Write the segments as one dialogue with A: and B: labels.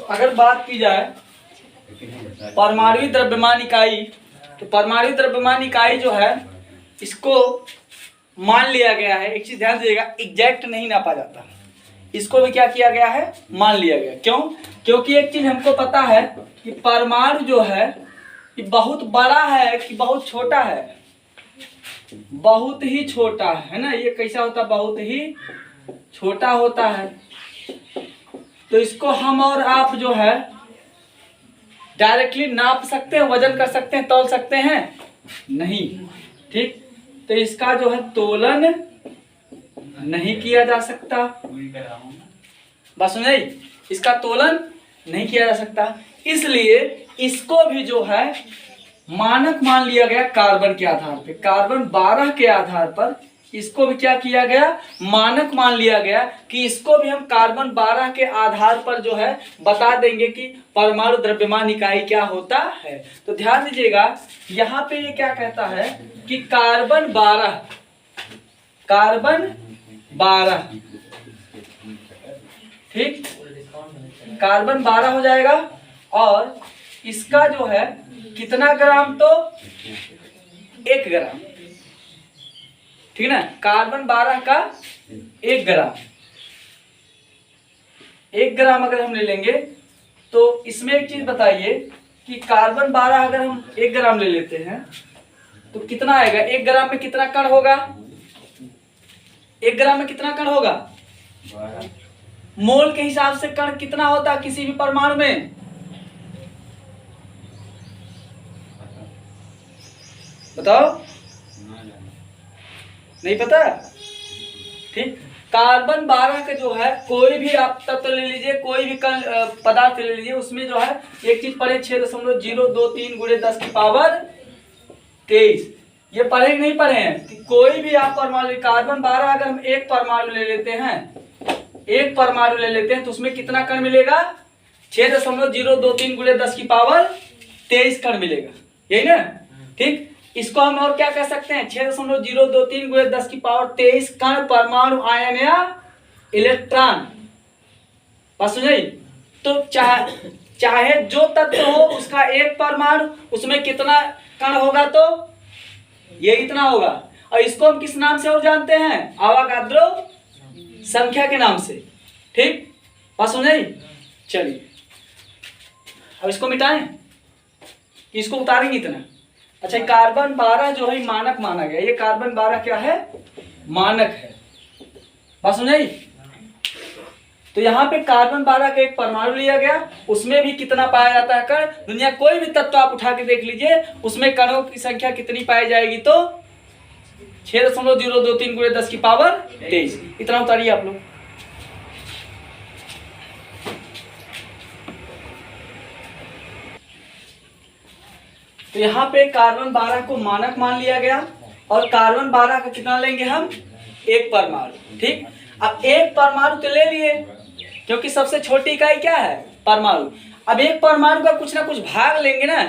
A: अगर बात की जाए परमाणु द्रव्यमान इकाई, तो परमाणु द्रव्यमान इकाई जो है इसको मान लिया गया है, एक चीज ध्यान दीजिएगा, एग्जैक्ट नहीं नापा जाता, इसको भी क्या किया गया है, मान लिया गया। क्यों? क्योंकि एक चीज हमको पता है कि परमाणु जो है ये बहुत बड़ा है कि बहुत छोटा है, बहुत ही छोटा है ना। ये कैसा होता है? बहुत ही छोटा होता है। तो इसको हम और आप जो है डायरेक्टली नाप सकते हैं, वजन कर सकते हैं, तौल सकते हैं? नहीं। ठीक, तो इसका जो है तोलन नहीं किया जा सकता। बस सुनिए, इसका तोलन नहीं किया जा सकता, इसलिए इसको भी जो है मानक मान लिया गया कार्बन के आधार पे। कार्बन 12 के आधार पर इसको भी क्या किया गया? मानक मान लिया गया कि इसको भी हम कार्बन 12 के आधार पर जो है बता देंगे कि परमाणु द्रव्यमान इकाई क्या होता है। तो ध्यान दीजिएगा, यहाँ पे ये क्या कहता है कि कार्बन 12 ठीक, कार्बन 12 हो जाएगा और इसका जो है कितना ग्राम? तो 1 ग्राम। ठीक है ना, कार्बन 12 का 1 ग्राम, 1 ग्राम अगर हम ले लेंगे तो इसमें एक चीज बताइए कि कार्बन 12 अगर हम 1 ग्राम ले लेते हैं तो कितना आएगा? 1 ग्राम में कितना कण होगा? 1 ग्राम में कितना कण होगा? मोल के हिसाब से कण कितना होता है किसी भी परमाणु में? बताओ, नहीं पता? ठीक, कार्बन 12 का जो है कोई भी आप तत्व ले लीजिए, कोई भी पदार्थ ले लीजिए, उसमें जो है एक चीज पढ़े 6.023 × 10 की पावर 23। ये पढ़े नहीं पढ़े हैं कि कोई भी आप परमाणु, कार्बन 12 अगर हम एक परमाणु ले लेते हैं तो उसमें कितना कण मिलेगा? 6.023 × 10 की पावर 23 कण मिलेगा, यही ना? ठीक, इसको हम और क्या कह सकते हैं? 6.023 × 10 की पावर 23 कण परमाणु आयन या इलेक्ट्रॉन। बात सुनिए, तो चाहे जो तत्व हो उसका एक परमाणु, उसमें कितना कण होगा? तो ये इतना होगा। और इसको हम किस नाम से और जानते हैं? आवागाद्रो संख्या के नाम से। ठीक, बात सुनिए, चलिए अब इसको मिटाएं कि इसको उतारेंगे इतना। अच्छा, कार्बन 12 जो है मानक माना गया, ये कार्बन 12 क्या है? मानक है। बात सुनिए, तो यहाँ पे कार्बन 12 का एक परमाणु लिया गया, उसमें भी कितना पाया जाता है कण? दुनिया कोई भी तत्व आप उठा के देख लीजिए, उसमें कणों की संख्या कितनी पाई जाएगी? तो 6.023 × 10 की पावर 23। इतना उतारिए आप लोग। तो यहाँ पे कार्बन 12 को मानक मान लिया गया और कार्बन 12 का कितना लेंगे हम? एक परमाणु। ठीक, अब एक परमाणु तो ले लिए क्योंकि सबसे छोटी इकाई क्या है? परमाणु। अब एक परमाणु का कुछ ना कुछ भाग लेंगे ना,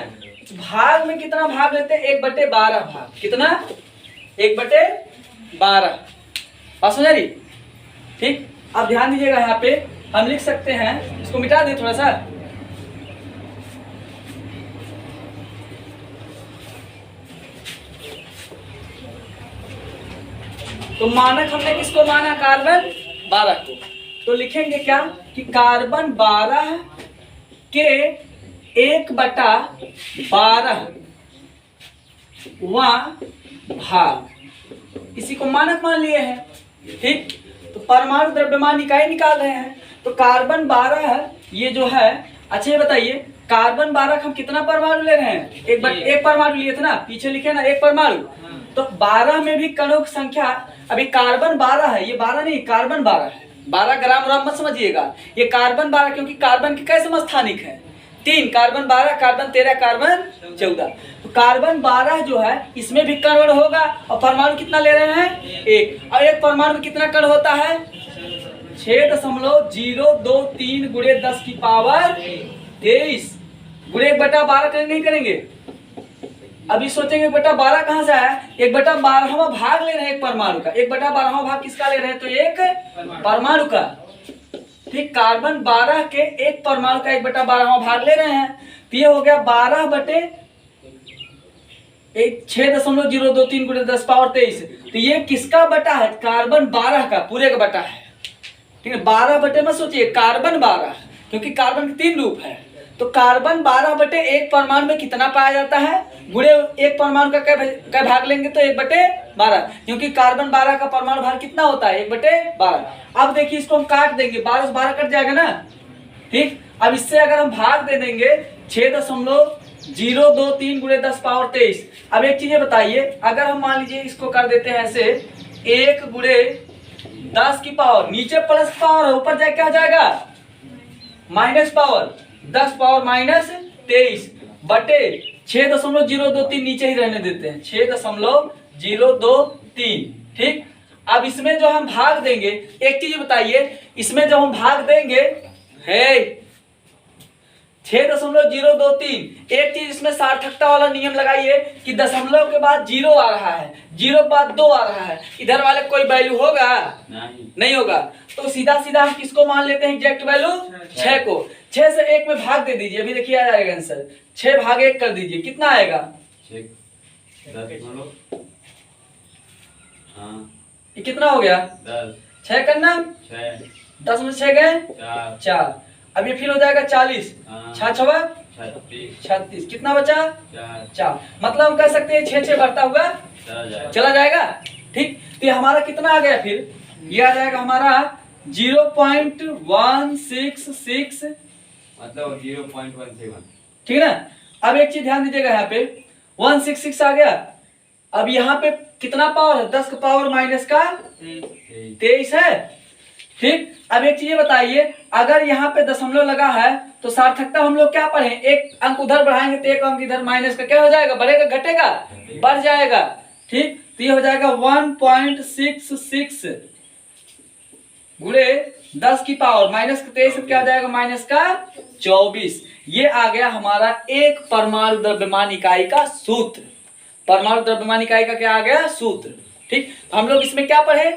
A: भाग में कितना भाग लेते हैं? 1/12 भाग। कितना? 1/12। बात समझ रही? ठीक, अब ध्यान दीजिएगा, यहाँ पे हम लिख सकते हैं, इसको मिटा दें थोड़ा सा। तो मानक हमने किसको माना? कार्बन 12 को। तो लिखेंगे क्या कि कार्बन 12 के 1/12 भाग, इसी को मानक मान लिए हैं। ठीक, तो परमाणु द्रव्यमान इकाई निकाल रहे हैं। तो कार्बन 12 है ये जो है। अच्छा, ये बताइए कार्बन 12 का हम कितना परमाणु ले रहे हैं? एक परमाणु लिए थे ना, पीछे लिखे ना, एक परमाणु। तो 12 में भी कणों की संख्या, अभी कार्बन 12 है, ये 12 नहीं, कार्बन 12 है। 12 ग्राम और मत समझिएगा, ये कार्बन 12 क्योंकि कार्बन के कैसे समस्थानिक है? 3, कार्बन 12, कार्बन 13, कार्बन 14। तो कार्बन 12 जो है इसमें भी कण होगा और परमाणु कितना ले रहे हैं? 1। और एक परमाणु में कितना कण होता है? 6.023 × 10 की पावर 23 × 1/12 नहीं करेंगे। अभी सोचेंगे 1/12 कहाँ से आया? 1/12वां भाग ले रहे हैं एक परमाणु का। 1/12वां भाग किसका ले रहे हैं? तो एक परमाणु का। ठीक, कार्बन 12 के एक परमाणु का 1/12 भाग ले रहे हैं, तो ये हो गया 12 बटे 6.023 गुणे 10⁻23। तो ये किसका बटा है? कार्बन 12 का, पूरे का बटा है। ठीक है, 12 बटे मत सोचिए, कार्बन 12, क्योंकि कार्बन के 3 रूप है। तो कार्बन 12 बटे एक परमाणु में कितना पाया जाता है, गुणे एक परमाणु का क्या भाग लेंगे तो 1/12, क्योंकि कार्बन 12 का परमाणु भार कितना होता है 1/12। अब देखिए इसको हम काट देंगे, 12 से 12 कट जाएगा ना। ठीक, अब इससे अगर हम भाग दे देंगे 6.023 गुणे 10⁻23। अब एक चीज बताइए, अगर हम मान लीजिए इसको कर देते हैं ऐसे 1 गुणे 10 की पावर, नीचे प्लस पावर है, ऊपर जाए क्या हो जाएगा माइनस पावर, 10 पावर -23 बटे 6.023, नीचे ही रहने देते हैं 6.023। ठीक, अब इसमें जो हम भाग देंगे, एक चीज बताइए, इसमें जो हम भाग देंगे है 6.023, एक चीज इसमें सार्थकता वाला नियम लगाइए कि दशमलव के बाद 0 आ रहा है, 0 के बाद 2 आ रहा है, इधर वाले कोई वैल्यू होगा नहीं होगा, तो सीधा सीधा हम किसको मान लेते हैं एग्जैक्ट वैल्यू 6 को। 6 से 1 में भाग दे दीजिए, अभी देखिए आ जाएगा आंसर, 6 भाग 1 कर दीजिए, कितना आएगा
B: 10। हाँ,
A: ये कितना हो गया
B: 10,
A: 6 करना, 10 में 6 गए 4, अब ये फिर हो जाएगा 40, 6 छवा 36, कितना बचा 4। मतलब हम कह सकते हैं 6 बढ़ता हुआ चला जाएगा। ठीक, तो ये हमारा कितना आ गया, फिर ये आ जाएगा हमारा 0.166,
B: मतलब 0.17।
A: ठीक है ना। अब एक चीज ध्यान दीजिएगा, यहाँ पे 166 आ गया, अब यहाँ पे कितना पावर है, 10 का पावर माइनस का 23 है। ठीक, अब एक चीज बताइए, अगर यहाँ पे दशमलव लगा है तो सार्थकता हम लोग क्या पढ़े, एक अंक उधर बढ़ाएंगे तो एक अंक इधर माइनस का क्या हो जाएगा, बढ़ेगा घटेगा, बढ़ जाएगा। ठीक, तो ये हो जाएगा 1.66 गुणे 10 की पावर माइनस का 23, क्या हो जाएगा माइनस का 24। ये आ गया हमारा एक परमाणु द्रव्यमान इकाई का सूत्र। परमाणु द्रव्यमान इकाई का क्या आ गया, सूत्र। ठीक, हम लोग इसमें क्या पढ़े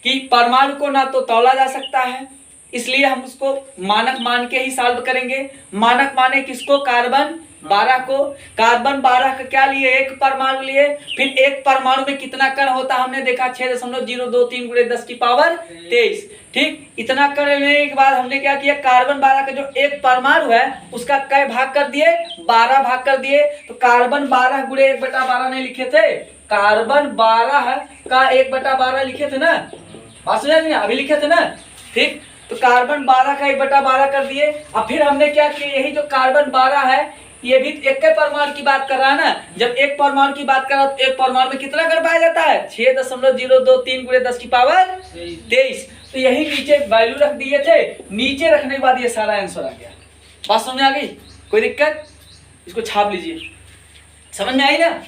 A: कि परमाणु को ना तो तौला जा सकता है, इसलिए हम उसको मानक मान के ही सॉल्व करेंगे। मानक माने किसको, कार्बन 12 को। कार्बन 12 का क्या लिए, एक परमाणु लिए, फिर एक परमाणु में कितना कण होता हमने देखा 6.023 गुणे 10 की पावर 23। ठीक, इतना कण लेने के बाद हमने क्या किया, कार्बन 12 का जो एक परमाणु है उसका कई भाग कर दिए, 12 भाग कर दिए। तो कार्बन 12 गुणे 1/12 नहीं लिखे थे, कार्बन 12 का 1/12 लिखे थे ना, बात समझ में, अभी लिखे थे ना। ठीक, तो कार्बन 12 का 1/12 कर दिए। अब फिर हमने क्या किया, यही जो कार्बन 12 है ये भी एक परमाणु की बात कर रहा है ना, जब एक परमाणु की बात कर रहा है तो एक परमाणु में कितना कर पाया जाता है 6.023 गुणे 10 की पावर 23। तो यही नीचे वैल्यू रख दिए थे, नीचे रखने के बाद ये सारा आंसर आ गया। बात समझ में आ गई, कोई दिक्कत, इसको छाप लीजिए, समझ में आई ना।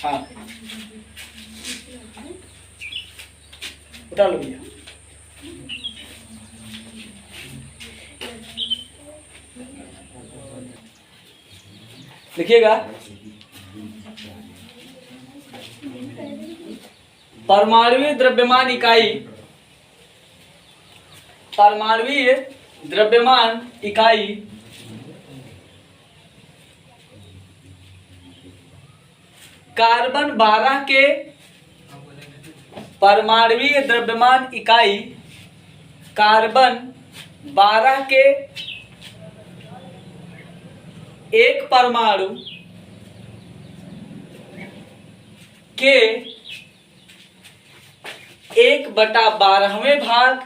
A: हाँ, उठा लो भैया। देखिएगा, परमाणुवीय द्रव्यमान इकाई, परमाणुवीय द्रव्यमान इकाई कार्बन 12 के, परमाणुवीय द्रव्यमान इकाई कार्बन 12 के एक परमाणु के 1/12वें भाग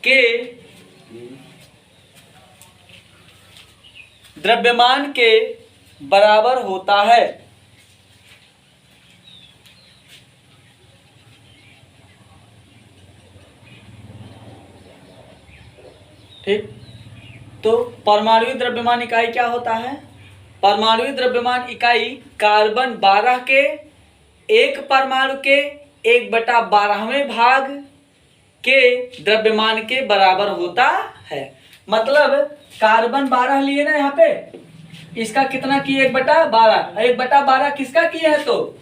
A: के द्रव्यमान के बराबर होता है। ठीक, तो परमाणुवीय द्रव्यमान इकाई क्या होता है, परमाणुवीय द्रव्यमान इकाई कार्बन 12 के एक परमाणु के 1/12वें भाग के द्रव्यमान के बराबर होता है। मतलब कार्बन 12 लिए ना यहाँ पे, इसका कितना किए 1/12, 1/12 किसका किए है तो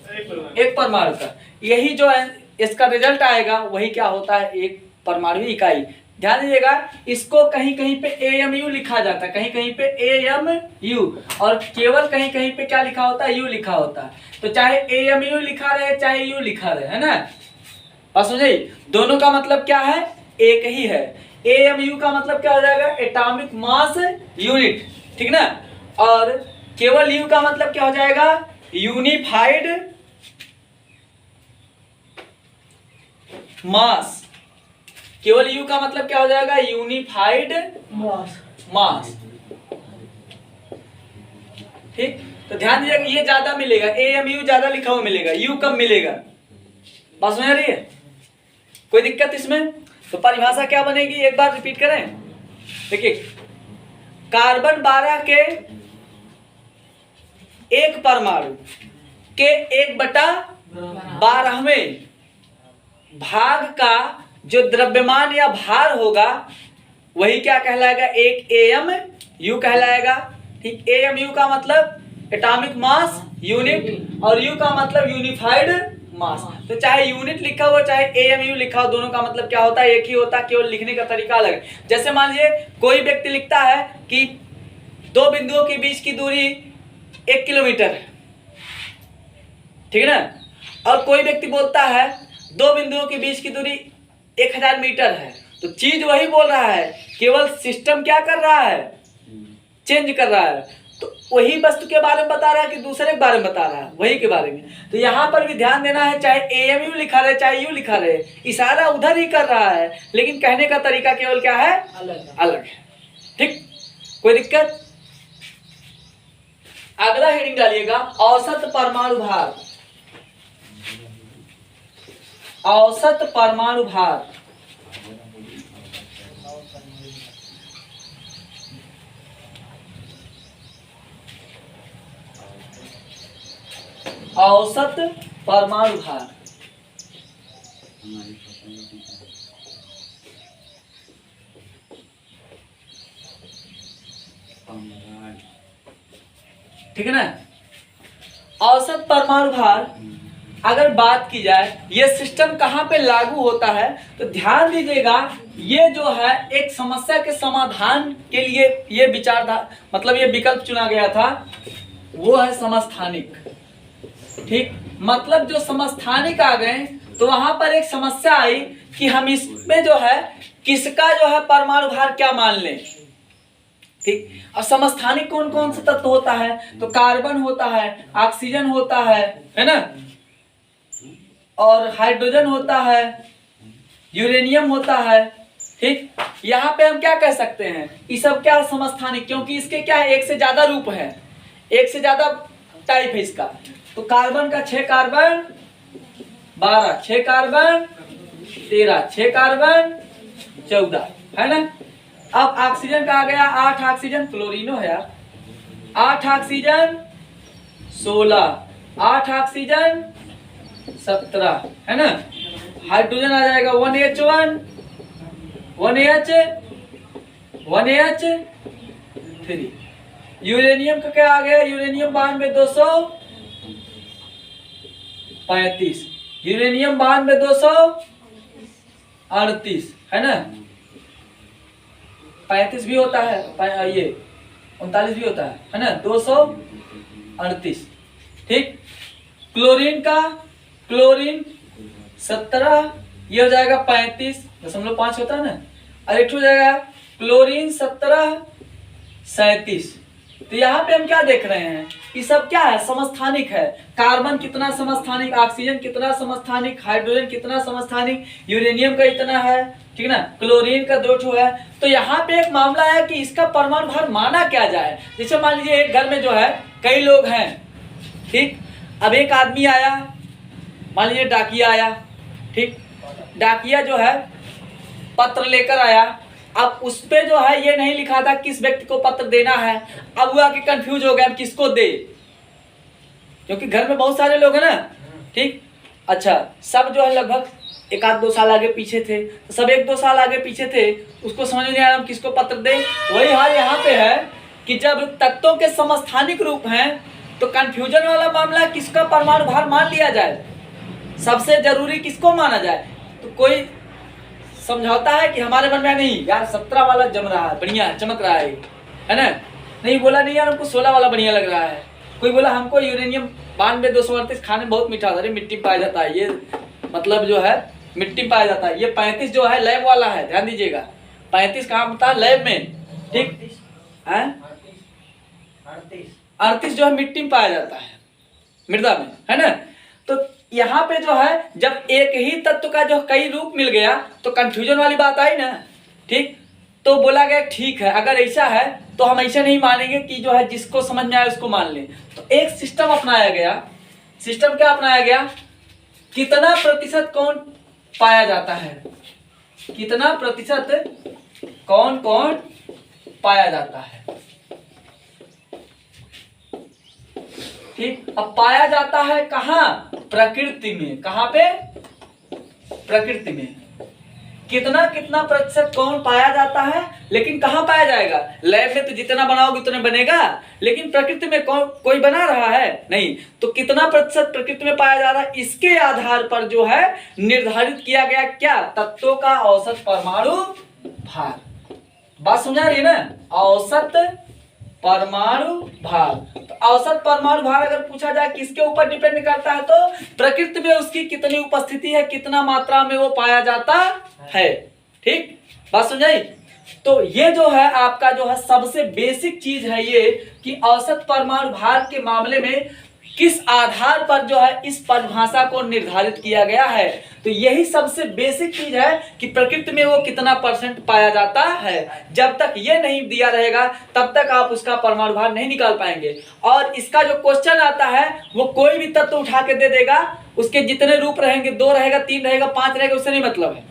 A: एक परमाणु का। यही जो है इसका रिजल्ट आएगा वही क्या होता है, एक परमाणु इकाई। ध्यान दीजिएगा, इसको कहीं कहीं पे AMU लिखा जाता है, कहीं कहीं पे AMU, और केवल कहीं कहीं पे क्या लिखा होता है, U लिखा होता है। तो चाहे AMU लिखा रहे चाहे U लिखा रहे, है ना, बस समझे, दोनों का मतलब क्या है, एक ही है। AMU का मतलब क्या हो जाएगा, एटॉमिक मास यूनिट, ठीक ना, और केवल U का मतलब क्या हो जाएगा, यूनिफाइड मास। केवल U का मतलब क्या हो जाएगा, यूनिफाइड मास। ठीक, तो ध्यान दीजिएगा ये ज्यादा मिलेगा, AMU ज्यादा लिखा हुआ मिलेगा, U कम मिलेगा। बात समझ आ रही है, कोई दिक्कत इसमें? तो परिभाषा क्या बनेगी, एक बार रिपीट करें। देखिए, कार्बन 12 के एक परमाणु के 1/12वें भाग का जो द्रव्यमान या भार होगा वही क्या कहलाएगा, एक AMU कहलाएगा। ठीक, AMU का मतलब एटॉमिक मास यूनिट और U का मतलब यूनिफाइड मास। तो चाहे यूनिट लिखा हो चाहे AMU लिखा हो, दोनों का मतलब क्या होता है, एक ही होता है, केवल लिखने का तरीका अलग है। जैसे मान लीजिए कोई व्यक्ति लिखता है कि दो बिंदुओं के बीच की दूरी 1 किलोमीटर है, ठीक है ना, और कोई व्यक्ति बोलता है दो बिंदुओं के बीच की दूरी 1000 मीटर है। तो चीज वही बोल रहा है, केवल सिस्टम क्या कर रहा है, चेंज कर रहा है। तो वही वस्तु के बारे में बता रहा है कि दूसरे के बारे में बता रहा है, वही के बारे में। तो यहाँ पर भी ध्यान देना है, चाहे AMU लिखा रहे चाहे U लिखा रहे, इशारा उधर ही कर रहा है, लेकिन कहने का तरीका केवल क्या है, अलग है। ठीक, कोई दिक्कत? अगला हेडिंग डालिएगा, औसत परमाणु भार। औसत परमाणु भार, औसत परमाणु भार। ठीक है ना, औसत परमाणु भार अगर बात की जाए ये सिस्टम कहाँ पे लागू होता है, तो ध्यान दीजिएगा, ये जो है एक समस्या के समाधान के लिए ये विचारधारा, मतलब ये विकल्प चुना गया था, वो है समस्थानिक। ठीक, मतलब जो समस्थानिक आ गए तो वहां पर एक समस्या आई कि हम इसमें जो है किसका जो है परमाणु भार क्या मान लें। ठीक, और समस्थानिक कौन कौन सा तत्व होता है, तो कार्बन होता है, ऑक्सीजन होता है ना, और हाइड्रोजन होता है, यूरेनियम होता है। ठीक, यहाँ पे हम क्या कह सकते हैं, ये सब क्या समस्थानिक, क्योंकि इसके क्या है, एक से ज्यादा रूप है, एक से ज्यादा टाइप है इसका। तो कार्बन का 6 कार्बन 12, 6 कार्बन 13, 6 कार्बन 14, है ना। अब ऑक्सीजन का आ गया 8 ऑक्सीजन, क्लोरीनो है यार, 8 ऑक्सीजन 16, 8 ऑक्सीजन 17, है ना। हाइड्रोजन आ जाएगा 1H1, 1H3। यूरेनियम का क्या आ गया, यूरेनियम 92,235, यूरेनियम 92,238, है ना। 35 भी होता है, ये 39 भी होता है ना, 238। ठीक, क्लोरीन का, क्लोरीन 17, ये हो जाएगा 35.5 होता है ना, और एक हो जाएगा क्लोरीन 17 37। तो यहाँ पे हम क्या देख रहे हैं, ये सब क्या है, समस्थानिक है। कार्बन कितना समस्थानिक, ऑक्सीजन कितना समस्थानिक, हाइड्रोजन कितना समस्थानिक, यूरेनियम का इतना है, ठीक ना, क्लोरीन का 2 है। तो यहाँ पे एक मामला है कि इसका परमाणु भार माना क्या जाए। जैसे मान लीजिए एक घर में जो है कई लोग हैं, ठीक, अब एक आदमी आया, मान लीजिए डाकिया आया, ठीक, डाकिया जो है पत्र लेकर आया। अब उस पे जो है ये नहीं लिखा था किस व्यक्ति को पत्र देना है। अब वो आके कंफ्यूज हो गया किसको दे, क्योंकि घर में बहुत सारे लोग हैं ना। ठीक, अच्छा, सब जो है लगभग 1-2 साल आगे पीछे थे, तो सब 1-2 साल आगे पीछे थे, उसको समझ नहीं आया हम किसको पत्र दे। वही हाल यहाँ पे है कि जब तत्वों के समस्थानिक रूप हैं तो कंफ्यूजन वाला मामला किसका परमाणु भार मान लिया जाए, सबसे जरूरी किसको माना जाए। तो कोई समझौता है कि हमारे मन में नहीं यार 17 वाला जम रहा है, बढ़िया चमक रहा है ना, नहीं बोला नहीं यार हमको 16 वाला बढ़िया लग रहा है। कोई बोला हमको यूरेनियम 9238 खाने में बहुत मीठा, अरे मिट्टी पाया जाता है, ये मतलब जो है मिट्टी पाया जाता है। ये 35 जो है लैब वाला है, ध्यान दीजिएगा। 35 कहाँ होता है, लैब में, ठीक है। 38 जो है मिट्टी में पाया जाता है, मृदा में, है ना। तो यहाँ पे जो है जब एक ही तत्व का जो कई रूप मिल गया तो कंफ्यूजन वाली बात आई ना, ठीक। तो बोला गया ठीक है, अगर ऐसा है तो हम ऐसा नहीं मानेंगे कि जो है जिसको समझ में आए उसको मान लें। तो एक सिस्टम अपनाया गया। सिस्टम क्या अपनाया गया, कितना प्रतिशत कौन पाया जाता है, कितना प्रतिशत कौन कौन पाया जाता है, ठीक। अब पाया जाता है कहाँ, प्रकृति में। कहाँ पे, प्रकृति में। कितना कितना प्रतिशत कौन पाया जाता है, लेकिन कहाँ पाया जाएगा, लैब में तो जितना बनाओगे उतना बनेगा, लेकिन प्रकृति में कोई बना रहा है नहीं। तो कितना प्रतिशत प्रकृति में पाया जा रहा है, इसके आधार पर जो है निर्धारित किया गया क्या, तत्वों का औसत परमाणु भार। बात समझा रही है ना, औसत परमाणु भार। तो औसत परमाणु भार अगर पूछा जाए किसके ऊपर डिपेंड करता है, तो प्रकृति में उसकी कितनी उपस्थिति है, कितना मात्रा में वो पाया जाता है, ठीक। बात समझाई। तो ये जो है आपका जो है सबसे बेसिक चीज है ये कि औसत परमाणु भार के मामले में किस आधार पर जो है इस परिभाषा को निर्धारित किया गया है। तो यही सबसे बेसिक चीज है कि प्रकृति में वो कितना परसेंट पाया जाता है। जब तक ये नहीं दिया रहेगा तब तक आप उसका परमाणु भार नहीं निकाल पाएंगे। और इसका जो क्वेश्चन आता है वो कोई भी तत्व उठा के दे देगा, उसके जितने रूप रहेंगे, 2 रहेगा, 3 रहेगा, 5 रहेगा, उससे नहीं मतलब है,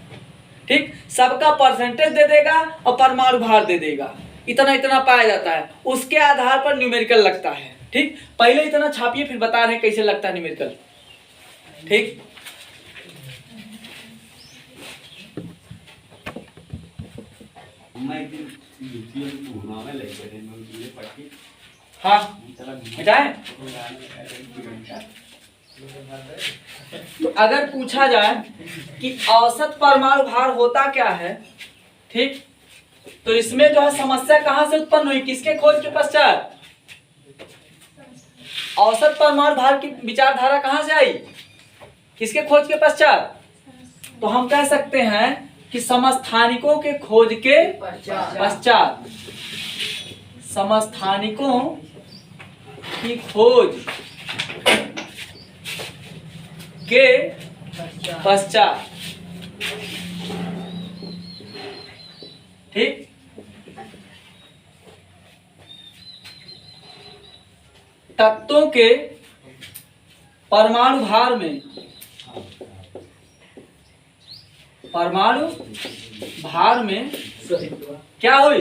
A: ठीक। सबका परसेंटेज दे देगा और परमाणु भार दे देगा, इतना इतना पाया जाता है, उसके आधार पर न्यूमेरिकल लगता है, ठीक। पहले इतना छापिए फिर बता रहे हैं कैसे लगता है न्यूमेरिकल, ठीक। हाँ हटाए। तो अगर पूछा जाए कि औसत परमाणु भार होता क्या है, ठीक, तो इसमें जो है समस्या कहां से उत्पन्न हुई, किसके खोज के पश्चात, औसत परमाणु भार की विचारधारा कहां से आई, किसके खोज के पश्चात। तो हम कह सकते हैं कि समस्थानिकों के खोज के पश्चात, समस्थानिकों की खोज के पश्चात, ठीक। तत्वों के परमाणु भार में, परमाणु भार में क्या हुई,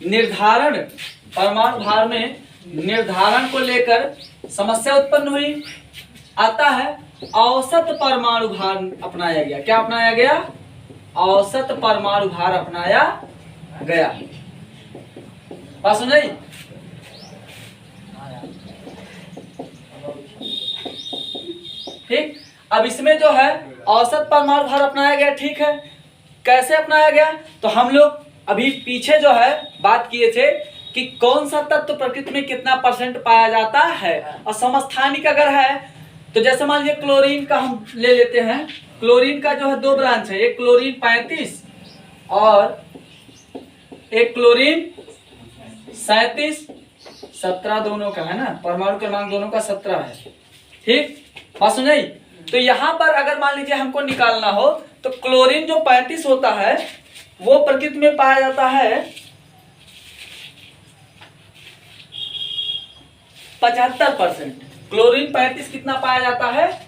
A: निर्धारण, परमाणु भार में निर्धारण को लेकर समस्या उत्पन्न हुई। आता है औसत परमाणु भार अपनाया गया। क्या अपनाया गया, औसत परमाणु भार अपनाया गया। बात समझ, ठीक। अब इसमें जो है औसत परमाणु भार अपनाया गया, ठीक है। कैसे अपनाया गया, तो हम लोग अभी पीछे जो है बात किए थे कि कौन सा तत्व प्रकृति में कितना परसेंट पाया जाता है। और समस्थानिक अगर है तो जैसे मान लीजिए क्लोरीन का हम ले लेते हैं। क्लोरीन का जो है 2 ब्रांच है, एक क्लोरीन 35 और एक क्लोरीन 37, 17 दोनों का है ना, परमाणु क्रमांक दोनों का 17 है, ठीक। बात समझाई। तो यहाँ पर अगर मान लीजिए हमको निकालना हो तो क्लोरीन जो 35 होता है वो प्रकृति में पाया जाता है 75%। क्लोरीन 35 कितना पाया जाता है,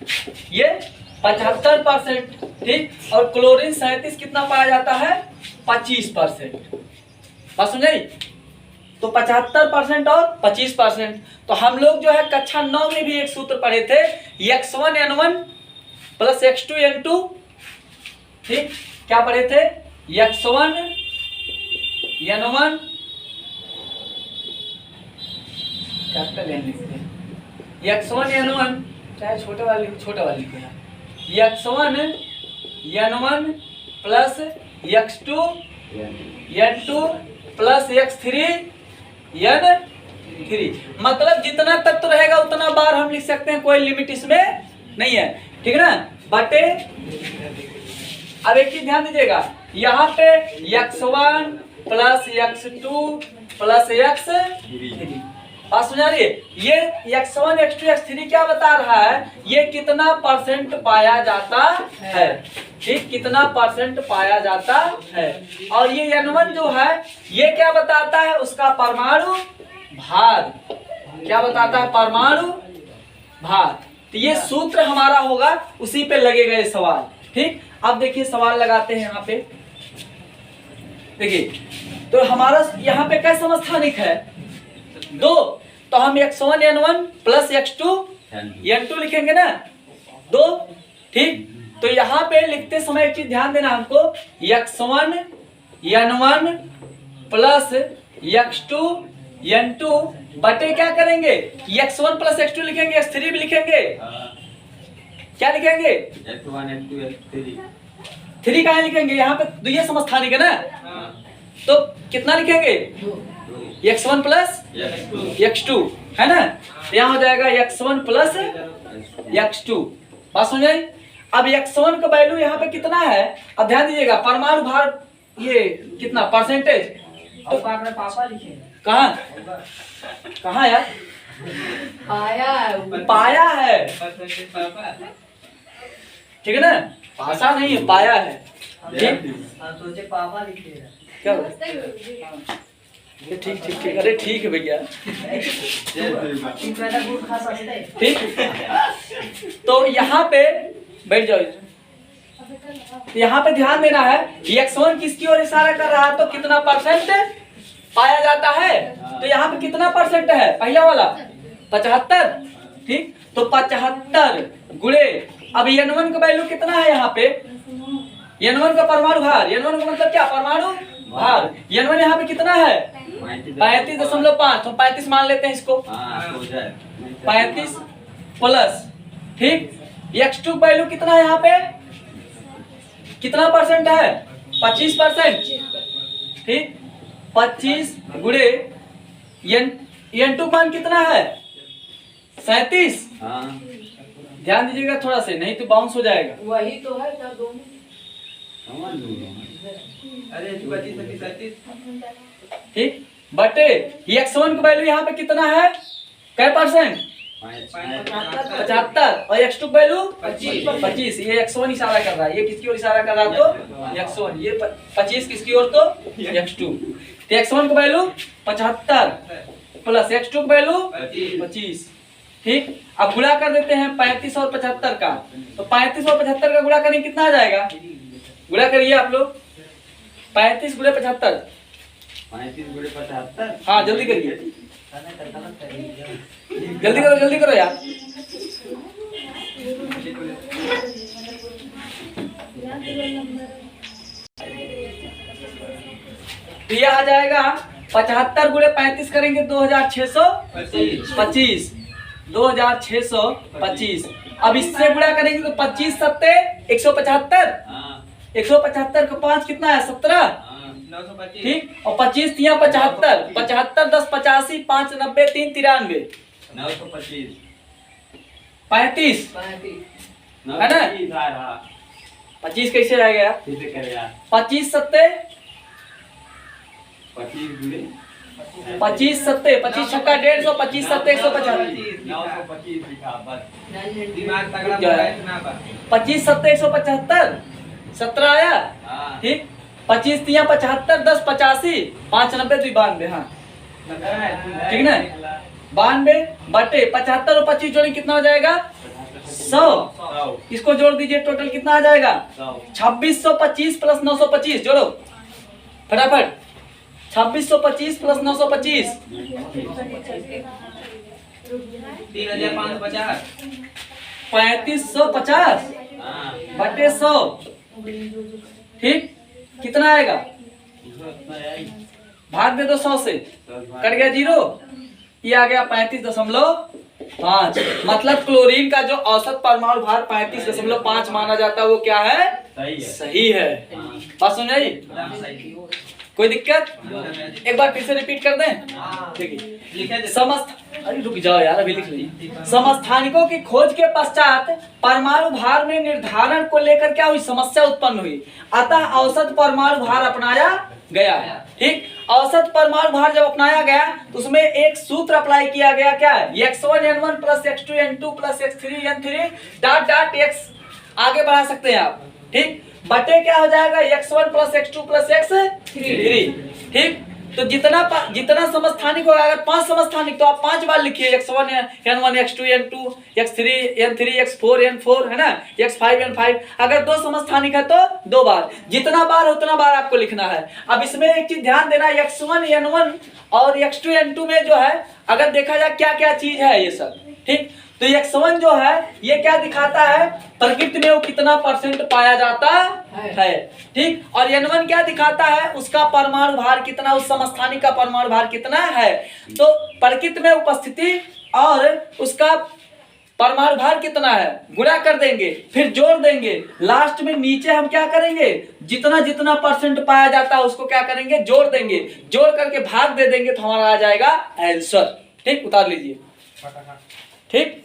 A: ये 75%, ठीक। और क्लोरीन 37 कितना पाया जाता है, 25%। बात समझाई। तो 75% और 25%। तो हम लोग जो है कक्षा 9 में भी एक सूत्र पढ़े थे, x1n1 प्लस x2n2, ठीक। क्या पढ़े थे, x1n1 कैपिटल एन लिखते हैं। x1 n1 चाहे छोटा वाली लिखो यार। x1 n1 plus x2 n2 plus x3 n3। मतलब जितना तत्व रहेगा उतना बार हम लिख सकते हैं, कोई लिमिट इसमें नहीं है, ठीक है ना। बटे अब एक चीज ध्यान दीजिएगा, यहाँ पे x1 plus x2 plus x3 बात समझा रही है। ये x1 x2 x3 क्या बता रहा है, ये कितना परसेंट पाया जाता है, ठीक, कितना परसेंट पाया जाता है। और ये n1 जो है ये क्या बताता है, उसका परमाणु भार, क्या बताता है, परमाणु भार। तो ये सूत्र हमारा होगा, उसी पे लगेगा ये सवाल, ठीक। अब देखिए सवाल लगाते हैं यहाँ पे, देखिए तो हमारा यहाँ पे क्या समस्थानिक है, 2, तो हम x1 n1 plus x2 n2 लिखेंगे ना, 2, ठीक। तो यहाँ पे लिखते समय एक चीज ध्यान देना हमको, x1 n1 plus x2 n2 बटे क्या करेंगे, x1 प्लस x2 लिखेंगे, x3 भी लिखेंगे, क्या लिखेंगे,
B: x1 x2 x3
A: 3 कहाँ लिखेंगे, यहाँ पे ये समस्थानिक है ना, तो कितना लिखेंगे, x1 प्लस x2 है ना, यहाँ हो जाएगा x1 प्लस x2। बात समझ आई। अब x1 का वैल्यू यहाँ पे कितना है, अब ध्यान दीजिएगा, परमाणु भार ये कितना परसेंटेज, तो पापा लिखे कहाँ कहाँ यार, पाया है, ठीक है ना, पासा नहीं है, पाया है, ठीक।
C: सोचे पापा लिखे
A: क्या ठीक ठीक ठीक, अरे ठीक है भैया, ठीक। तो यहाँ पे बैठ जाओ, यहाँ पे ध्यान देना है, x1 किसकी ओर इशारा कर रहा है, तो कितना परसेंट पाया जाता है, तो यहाँ पे कितना परसेंट है, पहला वाला 75, ठीक। तो 75 गुणे, अब n1 का वैल्यू कितना है, यहाँ पे n1 का परमाणु भार, n1 का मतलब क्या, परमाणु भार, n1 यहाँ पे कितना है 35.5, तो 35 मान लेते हैं इसको, 35 प्लस, ठीक। x2 वैल्यू कितना है, यहाँ पे कितना परसेंट है, 25%, ठीक। 25 गुणे n2 मान कितना है 37, ध्यान दीजिएगा थोड़ा से, नहीं तो बाउंस हो जाएगा,
C: वही तो है क्या दोनों,
B: अरे 25
A: ठीक। बटे x1 का वैल्यू यहाँ पे कितना है, कै परसेंट, 75, और x2 का वैल्यू 25, ये x1 इशारा कर रहा है, ये किसकी ओर इशारा कर रहा है, तो x1, ये 25 किसकी ओर, तो x2, तो x1 का वैल्यू 75 प्लस x2 का वैल्यू 25, ठीक। अब गुणा कर देते हैं 35 और 75 का, तो 35 और 75 का गुणा करेंगे कितना आ जाएगा, गुणा करिए आप लोग, 35 गुणे 75,
B: 35 गुणे 75,
A: हाँ जल्दी करिए, जल्दी करो यार, तो यह आ जाएगा 75 गुणे 35 करेंगे 2625, 2625। अब इससे गुणा करेंगे तो 25 सत्ते 175, 175 का 5 कितना है 17,
B: 925,
A: ठीक। और 25 तिया 75, 75 10 85, 5 90 3 93,
B: 925,
A: 35 है ना, 25 कैसे आएगा यार,
B: कैसे करे यार,
A: 25 सत्ते
B: 25 गुणे
A: 25 सत्ते 25 छक्का 150, 25 सत्ते 150,
B: 925 लिखा, बस
C: दिमाग
B: तगड़ा बोला इतना बस,
A: 25 सत्ते 175, 17 आया,
B: हाँ
A: ठीक। 25 तिया 75 10 85, 5 90 2 92, हाँ ठीक ना, 92 बटे 75 और 25 जोड़ी कितना हो जाएगा 100, इसको जोड़ दीजिए, टोटल कितना आ जाएगा 2625 प्लस 925, जोड़ो फटाफट, 2625 प्लस 925,
B: 3550,
A: 3550 बटे 100, ठीक। कितना आएगा, भाग दे दो 100 से, कट गया 0, ये आ गया 35.5, मतलब क्लोरीन का जो औसत परमाणु भार 35.5 माना जाता है वो क्या है?
B: सही है।
A: सही है।
B: हाँ।
A: बात सुन रही?
B: एकदम सही।
A: कोई दिक्कत? एक बार फिर से रिपीट कर दें। देखिए
B: लिखे थे।
A: अरे रुक जाओ यार, अभी लिख लीजिए। समस्थानिकों की खोज के पश्चात परमाणु भार में निर्धारण को लेकर क्या हुई? समस्या उत्पन्न हुई। अतः औसत परमाणु भार अपनाया गया। ठीक, औसत परमाणु भार जब अपनाया गया तो उसमें एक सूत्र अप्लाई किया गया, क्या है? x1n1 plus x2n2 plus x3n3 dot dot x आगे बढ़ा सकते हैं आप। ठीक, बटे क्या हो जाएगा? x1 plus x2 plus x3। ठीक, तो जितना समस्थानिक होगा, अगर 5 समस्थानिक तो आप 5 बार लिखिए, x1n1 x2n2 x3n3 x4n4 है ना, x5n5। अगर 2 समस्थानिक है तो 2 बार, जितना बार उतना बार आपको लिखना है। अब इसमें एक चीज ध्यान देना, x1n1 और x2n2 में जो है अगर देखा जाए क्या क्या चीज है ये सब। ठीक, तो x1 जो है ये क्या दिखाता है? प्रकृति में वो कितना परसेंट पाया जाता है। ठीक, और n1 क्या दिखाता है? उसका परमाणु भार कितना, उस समस्थानिक का परमाणु भार कितना है। तो प्रकृति में उपस्थिति और उसका परमाणु भार कितना है गुणा कर देंगे, फिर जोड़ देंगे, लास्ट में नीचे हम क्या करेंगे? जितना जितना परसेंट पाया जाता है उसको क्या करेंगे? जोड़ देंगे, जोड़ करके भाग दे देंगे तो हमारा आ जाएगा आंसर। ठीक, उतार लीजिए। ठीक।